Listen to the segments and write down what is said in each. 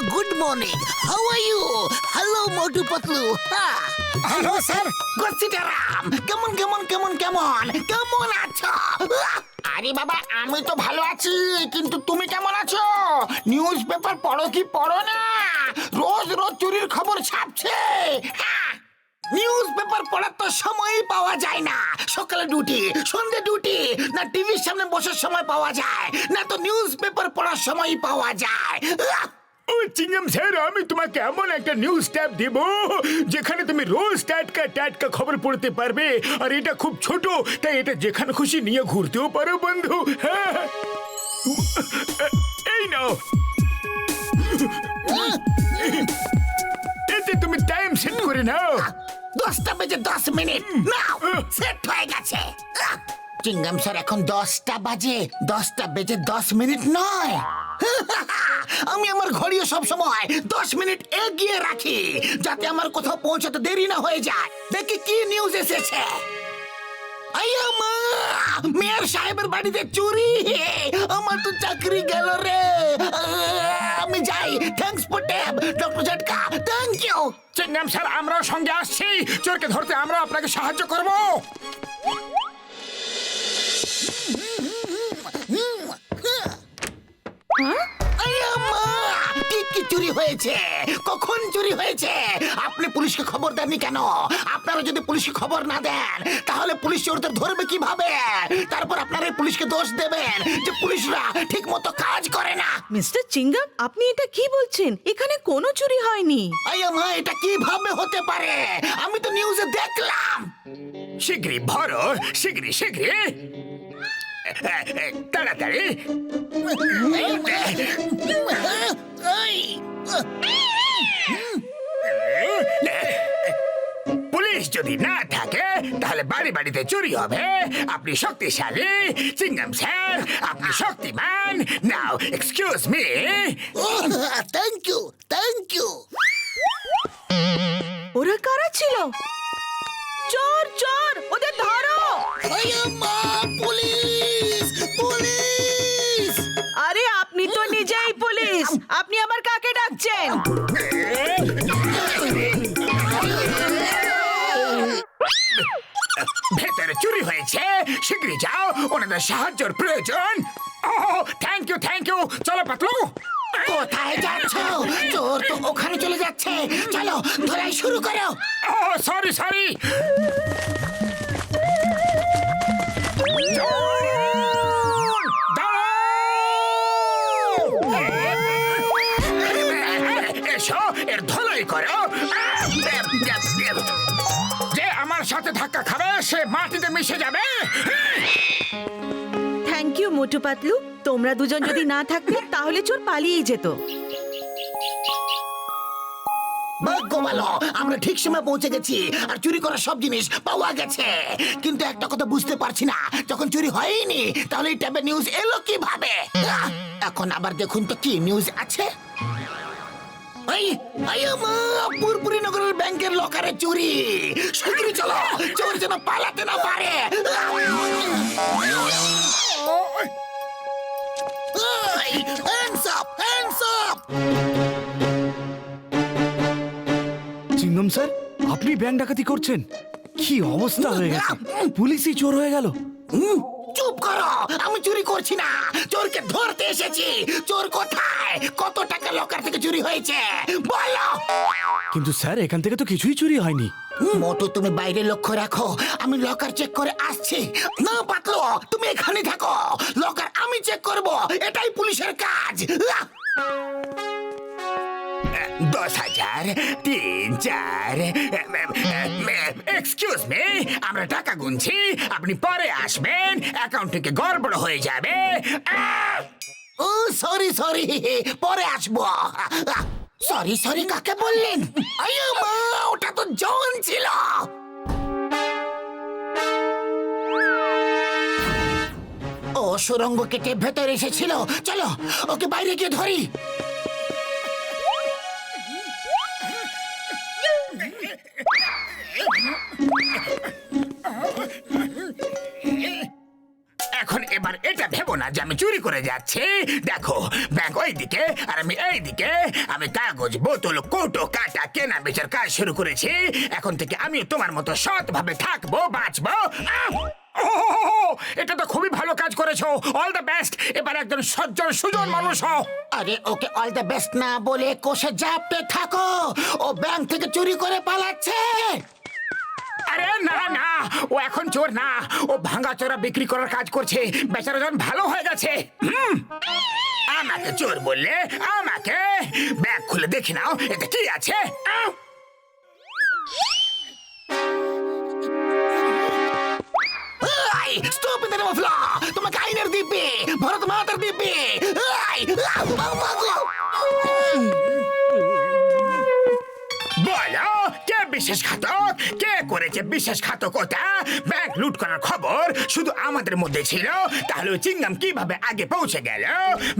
good morning. How are you? Hello, Motu Patlu. Hello sir. Ghasitaram কেমন আছো? আরে বাবা, আমি তো ভালো আছি, কিন্তু তুমি কেমন আছো? নিউজ পেপার পড়ো কি পড়ো না? রোজ রোজ চুরির খবর ছাপছে। নিউজ পেপার পড়ার তো সময়ই পাওয়া যায় না। সকালে ডিউটি, সন্ধ্যে ডিউটি, না টিভির সামনে বসার সময় পাওয়া যায়, না তো নিউজ পেপার পড়ার সময়ই পাওয়া যায়। ও চিংগাম স্যার, আমি তোমাকে এমন একটা নিউজ ট্যাব দেব যেখানে তুমি রোজ টাটকা খবর পড়তে পারবে। আর এটা খুব ছোট, তাই এটা যেখানে খুশি নিয়ে ঘুরতেও পারো বন্ধু। হ্যাঁ, এই নাও, এতে তুমি টাইম সেট করে নাও। 10টা বেজে 10 মিনিট নাও, সেট হয়ে গেছে। চিংগাম স্যার, এখন 10টা বাজে, 10টা বেজে 10 মিনিট নয়। আমি আমার ঘড়িও সব সময় 10 মিনিট এগিয়ে রাখি, যাতে আমার কোথাও পৌঁছাতে দেরি না হয়ে যায়। দেখি কি নিউজ এসেছে। আইয়া মা, মেয়র সাহেবের বাড়িতে চুরি, আমার তো চাকরি গেল রে। আমি যাই। Thanks for tab, doctor Jhatka, thank you. Chingum sir, আমরাও সঙ্গে আসছি। চোরকে ধরতে আমরা আপনাকে সাহায্য করবো। কি চুরি হয়েছে? কখন চুরি হয়েছে? আপনি পুলিশকে খবর দেননি কেন? আপনারা যদি পুলিশকে খবর না দেন, তাহলে পুলিশ চোরদের ধরবে কিভাবে? তারপর আপনারা পুলিশকে দোষ দেবেন যে পুলিশরা ঠিক মতো কাজ করে না। মিস্টার চিঙ্গাম, আপনি এটা কি বলছেন? এখানে কোনো চুরি হয়নি। আইয়া মা, এটা কিভাবে হতে পারে? আমি তো নিউজে দেখলাম। শীঘ্রই ভরো, শীঘ্রই তাড়াতাড়ি। পুলিশ যদি না থাকে তাহলে বাড়িতে চুরি হবে। আপনি শক্তিশালী চিংগাম স্যার, আপনি শক্তিমান। Now excuse me. Thank you. ওরা কারা ছিল? চোর, ওদের ধরো। আইয়া মা, পুলিশ! আরে আপনি তো নিজেই পুলিশ, আপনি আবার কাকে ডাকছেন? ভেতরে চুরি হয়েছে, শীঘ্রই যাও, ওনাদের সাহায্যের প্রয়োজন। Thank you. চলো পাতলু। কোথায় যাচ্ছ? চোর তো ওখানে চলে যাচ্ছে। চলো, ধরাই শুরু করো। সরি। এসো, এর ধলাই করো। যে আমার সাথে ধাক্কা খাবে সে মাটিতে মিশে যাবে। থ্যাংক ইউ মোটু পাতলু, তোমরা দুজন যদি না থাকতে তাহলে চোর পালিয়ে যেত। ভাগ্য ভালো, আমরা ঠিক সময় পৌঁছে গেছি আর চুরি করা সব জিনিস পাওয়া গেছে। কিন্তু একটা কথা বুঝতে পারছি না, যখন চুরি হয়নি তাহলে এই ট্যাবে নিউজ এলো কিভাবে? এখন আবার দেখুন তো কি নিউজ আছে। পুরপুরি নগরের ব্যাংকের লকারে চুরি। শীঘ্রই চলো, চোর যেন পালাতে না পারে। Hands up! চিংগাম স্যার, আপনি ব্যাংক ডাকাতি করছেন? কি অবস্থা হয়ে গেছে, পুলিশই চোর হয়ে গেল। চুপ করো, আমি চুরি করছি না, চোরকে ধরতে এসেছি। চোর কোথায়? কত টাকা লকার থেকে চুরি হয়েছে বলো। কিন্তু স্যার, এখান থেকে তো কিছুই চুরি হয়নি। মোটু, তুমি বাইরে লক্ষ্য রাখো, আমি লকার চেক করে আসছি। না পাতলো, তুমি এখানে থাকো, লকার আমি চেক করব, এটাই পুলিশের কাজ। 10,000, 3, 4। এক্সকিউজ মি, আমরা টাকা গুনছি, আপনি পরে আসবেন, অ্যাকাউন্ট থেকে গড়বড় হয়ে যাবে। ও সরি, পরে আসবো। সরি কাকে বললেন? আইয়া মা, ওটা তো জন ছিল। ও সুরঙ্গ কেটে ভেতরে এসেছিল। চলো, ওকে বাইরে গিয়ে ধরি। এখন এবার এটা ভেবো না যে আমি চুরি করে যাচ্ছি। দেখো ব্যাগ ওইদিকে আর আমি এইদিকে। আমি কাগজ বোতল কৌটো কাটা কেনা বেচার কাজ শুরু করেছি। এখন থেকে আমিও তোমার মতো সৎ ভাবে থাকবো, বাঁচবো। এটা তো খুবই ভালো কাজ করেছো, অল দ্য বেস্ট। এবার একজন সজ্জন সুজন মানুষ হও। আরে ওকে অল দ্য বেস্ট না বলে কোষে জাপতে থাকো, ও ব্যাংক থেকে চুরি করে পালাচ্ছে। আরে না না, ও এখন চোর না, ও ভাঙাচোরা বিক্রি করার কাজ করছে। বেচারা যখন ভালো হয়ে গেছে। আমাকে চোর বললে? আমাকে? ব্যাগ খুলে দেখি নাও এটা কি আছে। স্টুপিড মফলা, তোমাকে আইনের দিব্যি, ভরত মাতার দিব্যি। বলো কে বিশ্বাসঘাতক? কে করেছে বিশ্বাসঘাতকতা? ব্যাংক লুট করার খবর শুধু আমাদের মধ্যে ছিল, তাহলে ওই চিংগাম কিভাবে আগে পৌঁছে গেল?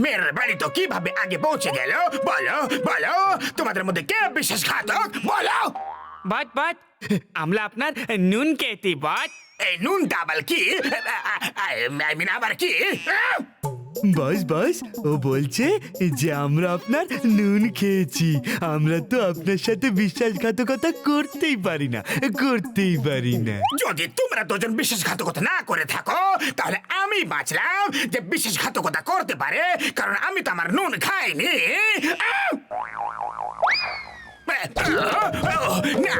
মেয়ের বাড়ি তো কিভাবে আগে পৌঁছে গেল? বলো বলো, তোমাদের মধ্যে কে বিশ্বাসঘাতক? বলো। বাট আমরা আপনার নুন খেতে বাট। এই নুনটা আবার কি? আবার কি? বস ও বলছে যে আমরা আপনার নুন খেয়েছি। আমরা তো আপনার সাথে বিশ্বাসঘাতকতা করতেই পারি না। যদি তোমরা দুজন বিশ্বাসঘাতকতা না করে থাকো, তাহলে আমি বাঁচলাম যে বিশ্বাসঘাতকতা করতে পারে, কারণ আমি তো আমার নুন খাইনি। না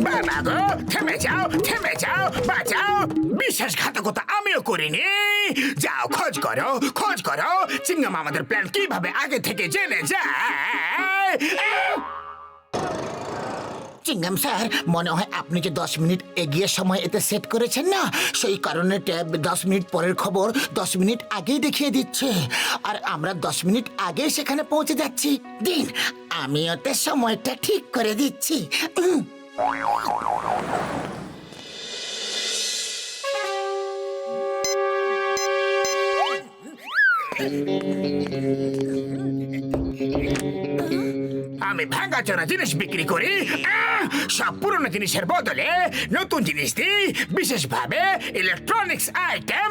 বাবা গো, থেমে যাও, বাঁচাও। বিশ্বাসঘাতকতা আমিও করিনি। যাও খোঁজ করো চিংগাম আমাদের প্ল্যান কিভাবে আগে থেকে জেনে যায়। চিংগাম স্যার, মনে হয় আপনি যে 10 মিনিট এগিয়ে সময় এতে সেট করেছেন না, সেই কারণে ট্যাব 10 মিনিট পরের খবর 10 মিনিট আগেই দেখিয়ে দিচ্ছে, আর আমরা 10 মিনিট আগে সেখানে পৌঁছে যাচ্ছি। দিন, আমি ওতে সময়টা ঠিক করে দিচ্ছি। আমি ভাঙাচোরা জিনিস বিক্রি করি। সব পুরনো জিনিসের বদলে নতুন জিনিস দিই, বিশেষভাবে ইলেকট্রনিক্স আইটেম।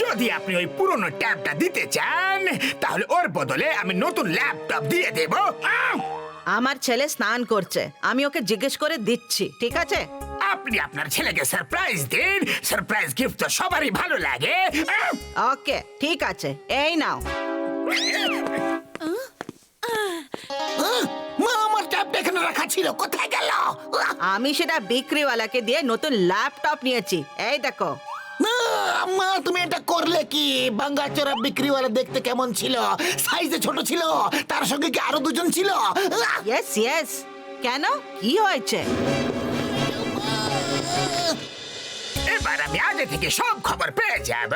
যদি আপনি ওই পুরনো ট্যাবটা দিতে চান, তাহলে ওর বদলে আমি নতুন ল্যাপটপ দিয়ে দেব। আমার ছেলে স্নান করছে, আমি ওকে জিজ্ঞেস করে দিচ্ছি, ঠিক আছে? আপনি আপনার ছেলেকে সারপ্রাইজ দিন। সারপ্রাইজ গিফট তো সবারই ভালো লাগে। ওকে, ঠিক আছে, এই নাও। মা, আমার ট্যাবটা এখানে রাখা ছিল, কোথায় গেল? আমি সেটা বিক্রিওয়ালাকে দিয়ে নতুন ল্যাপটপ নিয়েছি, এই দেখো। মা, তুমি এটা করলে কি? ভাঙ্গাচোরা বিক্রিওয়ালা দেখতে কেমন ছিল? সাইজে ছোট ছিল, তার সঙ্গে কি আরো দুজন ছিল? ইয়েস, কেন, কি হয়েছে? এবার আমি আগে থেকে সব খবর পেয়ে যাব।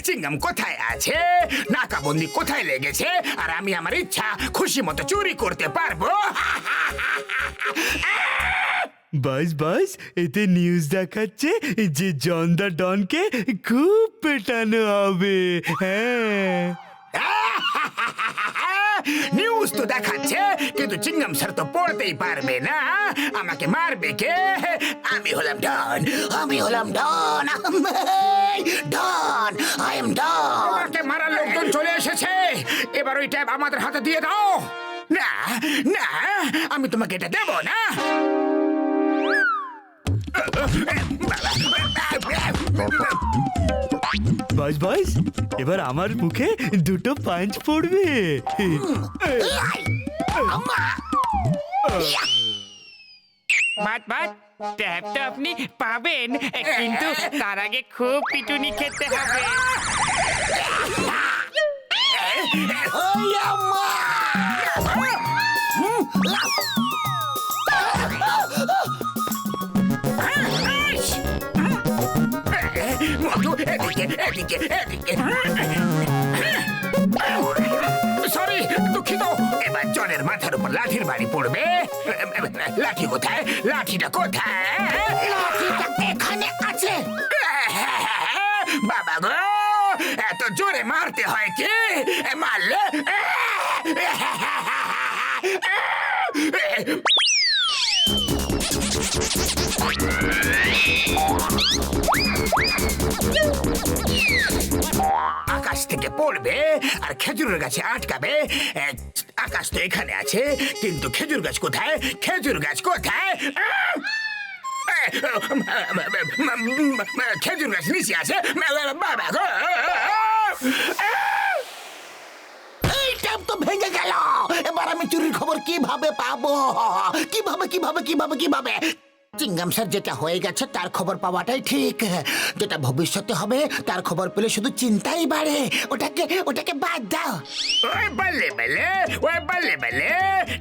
চিংগাম কোথায় আছে, নাকাবন্দি কোথায় লেগেছে, আর আমি আমার ইচ্ছা খুশি মতো চুরি করতে পারবো। বাস এতে নিউজ দেখাচ্ছে যে জন দা ডনকে খুব পেটানো হবে। হ্যাঁ, নিউজ তো দেখাচ্ছে, কিন্তু চিংগাম স্যার তো পড়তেই পারবে না, আমাকে মারবে কে? আমি হলাম ডন। আই এম ডন। আমাকে মারার লোকজন চলে এসেছে। এবার ওই ট্যাব আমাদের হাতে দিয়ে দাও। না না, আমি তোমাকে এটা দেব না। বাস এবার আমার মুখে দুটো পাঞ্চ পড়বে। বাট ট্যাবটা আপনি পাবেন, কিন্তু তার আগে খুব পিটুনি খেতে হবে। সরি, দুঃখিত। এবার জনের মাথার উপর লাঠির বাড়ি পড়বে। লাঠি কোথায়? লাঠিটা কোথায়? লাঠিটা এখানে আছে। বাবা গো, এত জোরে মারতে হয় কি? মারলে গিয়ে পড়বে আর খেজুরের গাছে আটকাবে। আকাশ তো এখানে আছে, কিন্তু খেজুর গাছ কোথায়? খেজুর গাছ কোথায়? খেজুর গাছ নিচে আছে। বাবা গো! এই ট্যাপ তো ভেঙে গেল। এবার আমি চুরির খবর কিভাবে পাবো? কিভাবে? চিঙ্গাম স্যার, যেটা হয়ে গেছে তার খবর পাওয়াটাই ঠিক। যেটা ভবিষ্যতে হবে তার খবর পেলে শুধু চিন্তাই বাড়ে। ওটাকে বাদ দাও। ওই বললে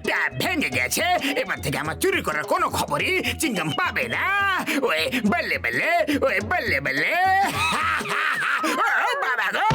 ট্যাপ ভেঙে গেছে। এবার থেকে আমার চুরি করার কোনো খবরই চিঙ্গাম পাবে না। ওই বললে বাবা গো!